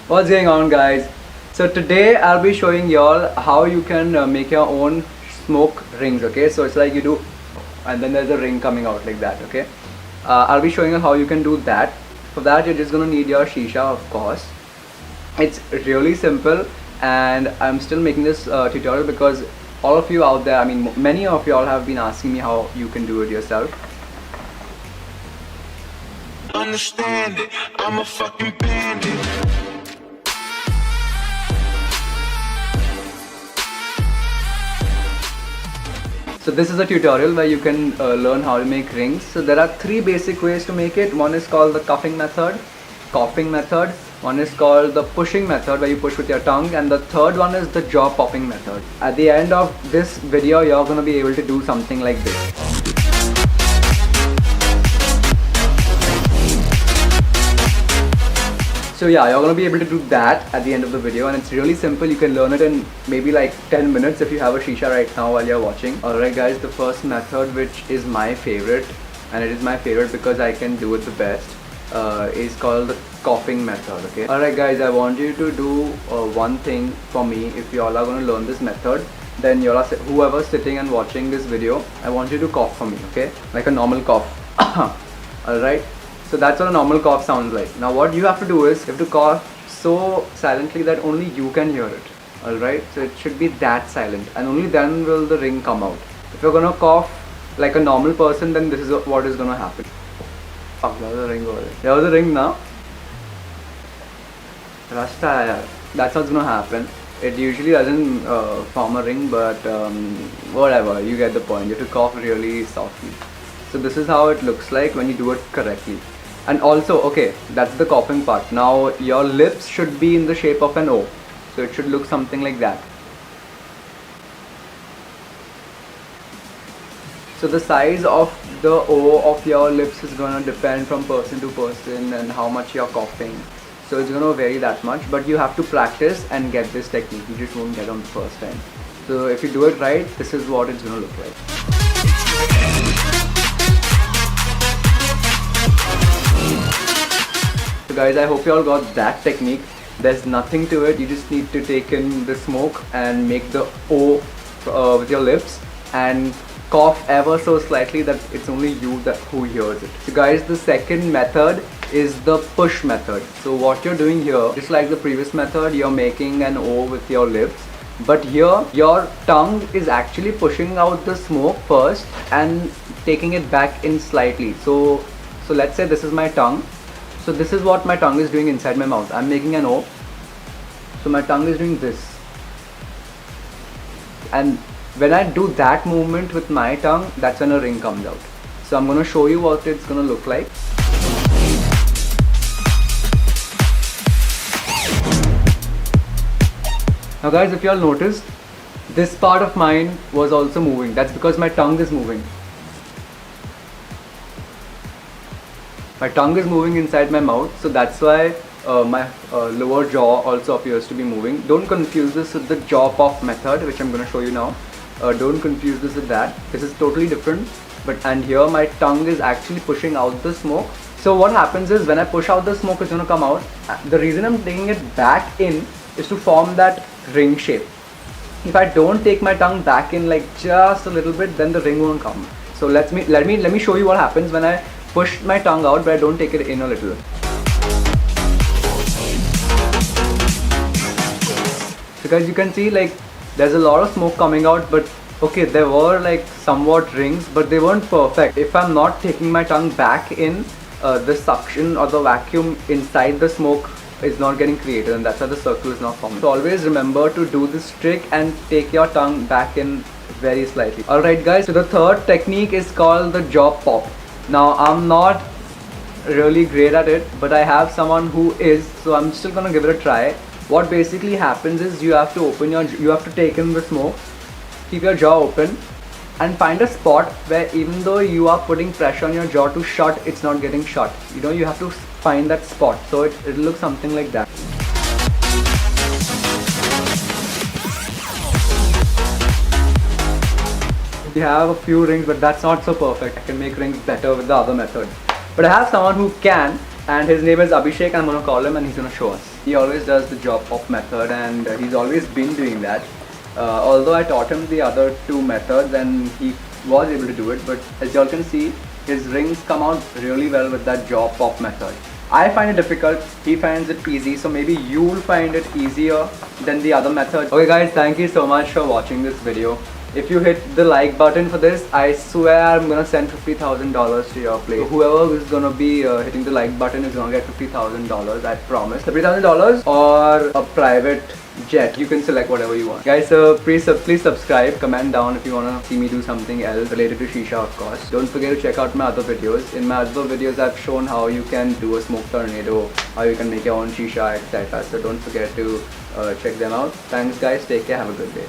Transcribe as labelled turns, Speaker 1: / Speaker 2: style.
Speaker 1: What's going on, guys? So today I'll be showing y'all how you can make your own smoke rings. Okay, so it's like you do and then there's a ring coming out like that. Okay, I'll be showing you how you can do that. For that you're just gonna need your shisha, of course. It's really simple, and I'm still making this tutorial because all of you out there, I mean many of y'all have been asking me how you can do it yourself.
Speaker 2: Understand it, I'm a fucking bandit.
Speaker 1: So this is a tutorial where you can learn how to make rings. So there are three basic ways to make it. One is called the cuffing method, coughing method. One is called the pushing method, where you push with your tongue, and the third one is the jaw popping method. At the end of this video, you're gonna be able to do something like this. So yeah, you're gonna be able to do that at the end of the video, and it's really simple. You can learn it in maybe like 10 minutes if you have a shisha right now while you're watching. Alright guys, the first method, which is my favorite, and it is my favorite because I can do it the best, is called the coughing method. Okay. Alright guys, I want you to do one thing for me. If you all are gonna learn this method, then whoever's sitting and watching this video, I want you to cough for me, okay? Like a normal cough. Alright. So that's what a normal cough sounds like. Now what you have to do is, you have to cough so silently that only you can hear it. Alright, so it should be that silent, and only then will the ring come out. If you're gonna cough like a normal person, then this is what is gonna happen. Fuck, there was a ring over there. There was a ring now. Rasta hai yaar. That's what's gonna happen. It usually doesn't form a ring, but whatever, you get the point. You have to cough really softly. So this is how it looks like when you do it correctly. And also, okay, that's the coughing part. Now your lips should be in the shape of an O. So it should look something like that. So the size of the O of your lips is gonna depend from person to person and how much you're coughing. So it's gonna vary that much, but you have to practice and get this technique. You just won't get on the first time. So if you do it right, this is what it's gonna look like. So guys, I hope you all got that technique. There's nothing to it. You just need to take in the smoke and make the O with your lips and cough ever so slightly that it's only you who hears it. So guys, the second method is the push method. So what you're doing here, just like the previous method, you're making an O with your lips, but here your tongue is actually pushing out the smoke first and taking it back in slightly. So let's say this is my tongue. So this is what my tongue is doing inside my mouth. I'm making an O. So my tongue is doing this. And when I do that movement with my tongue, that's when a ring comes out. So I'm going to show you what it's going to look like. Now guys, if you all noticed, this part of mine was also moving. That's because my tongue is moving. My tongue is moving inside my mouth, so that's why my lower jaw also appears to be moving. Don't confuse this with the jaw pop method, which I'm going to show you now. Don't confuse this with that. This is totally different. And here my tongue is actually pushing out the smoke. So what happens is, when I push out the smoke, it's going to come out. The reason I'm taking it back in is to form that ring shape. If I don't take my tongue back in like just a little bit, then the ring won't come. So let me show you what happens when I push my tongue out but I don't take it in a little. So guys, you can see like there's a lot of smoke coming out, but okay, there were like somewhat rings, but they weren't perfect. If I'm not taking my tongue back in, the suction or the vacuum inside the smoke is not getting created, and that's why the circle is not forming. So always remember to do this trick and take your tongue back in very slightly. Alright guys, so the third technique is called the jaw pop. Now I'm not really great at it, but I have someone who is, so I'm still gonna give it a try. What basically happens is, you have to take in the smoke, keep your jaw open, and find a spot where even though you are putting pressure on your jaw to shut, it's not getting shut. You know, you have to find that spot. So it'll look something like that. We have a few rings, but that's not so perfect. I can make rings better with the other method. But I have someone who can, and his name is Abhishek. I'm gonna call him and he's gonna show us. He always does the job pop method, and he's always been doing that. Although I taught him the other two methods and he was able to do it, but as y'all can see, his rings come out really well with that jaw pop method. I find it difficult, he finds it easy, so maybe you'll find it easier than the other method. Okay guys, thank you so much for watching this video. If you hit the like button for this, I swear I'm gonna send $50,000 to your place. So whoever is gonna be hitting the like button is gonna get $50,000, I promise. $50,000 or a private jet. You can select whatever you want. Guys, please subscribe, comment down if you wanna see me do something else related to shisha, of course. Don't forget to check out my other videos. In my other videos, I've shown how you can do a smoke tornado, how you can make your own shisha, etc. So don't forget to check them out. Thanks guys, take care, have a good day.